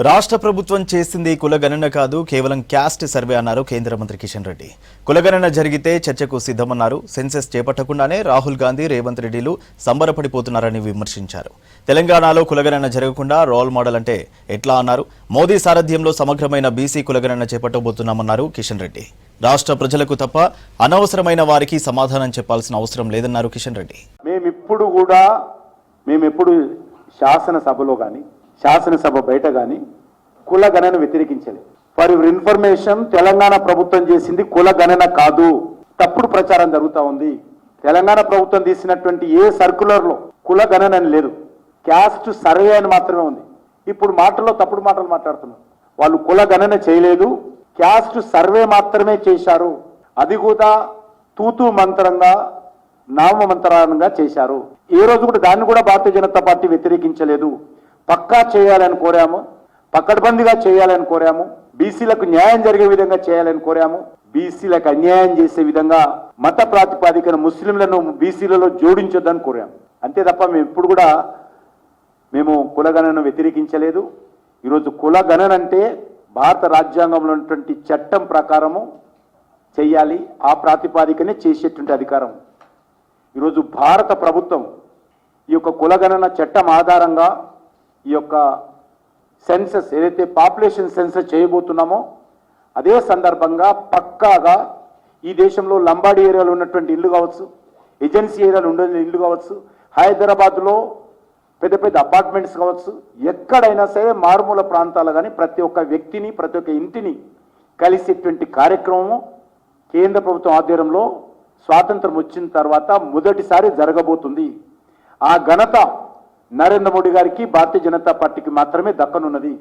రాష్ట్ర ప్రభుత్వం చేసింది కులగణన కాదు, కేవలం క్యాస్ట్ సర్వే అన్నారు కేంద్ర మంత్రి కిషన్ రెడ్డి. కులగణన జరిగితే చర్చకు సిద్ధమన్నారు. సెన్సెస్ చేపట్టకుండానే రాహుల్ గాంధీ, రేవంత్ రెడ్డిలు సంబరపడిపోతున్నారని విమర్శించారు. తెలంగాణలో కులగణన జరగకుండా రోల్ మోడల్ అంటే ఎట్లా అన్నారు. మోదీ సారథ్యంలో సమగ్రమైన బీసీ కులగణన చేపట్టబోతున్నామన్నారు కిషన్ రెడ్డి. రాష్ట్ర ప్రజలకు తప్ప అనవసరమైన వారికి సమాధానం చెప్పాల్సిన అవసరం లేదన్నారు కిషన్ రెడ్డి. మేమెప్పుడు శాసనసభలో కానీ శాసనసభ బయట కానీ కుల గణన వ్యతిరేకించలేదు. ఫర్ యువర్ ఇన్ఫర్మేషన్, తెలంగాణ ప్రభుత్వం చేసింది కుల గణన కాదు, తప్పుడు ప్రచారం జరుగుతూ ఉంది. తెలంగాణ ప్రభుత్వం తీసినటువంటి ఏ సర్క్యులర్లో కుల గణన అని లేదు, క్యాస్ట్ సర్వే అని మాత్రమే ఉంది. ఇప్పుడు మాటల్లో తప్పుడు మాటలు మాట్లాడుతున్నారు. వాళ్ళు కుల గణన చేయలేదు, క్యాస్ట్ సర్వే మాత్రమే చేశారు. అది కూడా తూతూ మంత్రంగా నామమంత్రంగా చేశారు. ఏ రోజు కూడా దాన్ని కూడా భారతీయ జనతా పార్టీ వ్యతిరేకించలేదు. పక్కా చేయాలని కోరాము, పకడ్బందీగా చేయాలని కోరాము, బీసీలకు న్యాయం జరిగే విధంగా చేయాలని కోరాము. బీసీలకు అన్యాయం చేసే విధంగా మత ప్రాతిపాదికన ముస్లింలను బీసీలలో జోడించొద్దని కోరాము. అంతే తప్ప మేము ఎప్పుడు కూడా కులగణనను వ్యతిరేకించలేదు. ఈరోజు కులగణన అంటే భారత రాజ్యాంగంలో ఉన్నటువంటి చట్టం ప్రకారము చేయాలి, ఆ ప్రాతిపాదికనే చేసేటువంటి అధికారం. ఈరోజు భారత ప్రభుత్వం ఈ యొక్క కులగణన చట్టం ఆధారంగా ఈ యొక్క సెన్సస్ ఏదైతే పాపులేషన్ సెన్సస్ చేయబోతున్నామో అదే సందర్భంగా పక్కాగా ఈ దేశంలో లంబాడీ ఏరియాలో ఉన్నటువంటి ఇల్లు కావచ్చు, ఏజెన్సీ ఏరియాలో ఉండే ఇల్లు కావచ్చు, హైదరాబాద్లో పెద్ద పెద్ద అపార్ట్మెంట్స్ కావచ్చు, ఎక్కడైనా సరే మారుమూల ప్రాంతాలు కానీ ప్రతి ఒక్క వ్యక్తిని ప్రతి ఒక్క ఇంటిని కలిసేటువంటి కార్యక్రమము కేంద్ర ప్రభుత్వం ఆధ్వర్యంలో స్వాతంత్రం వచ్చిన తర్వాత మొదటిసారి జరగబోతుంది. ఆ ఘనత నరేంద్ర మోడీ గారికి, భారతీయ జనతా పార్టీకి మాత్రమే దక్కనున్నది.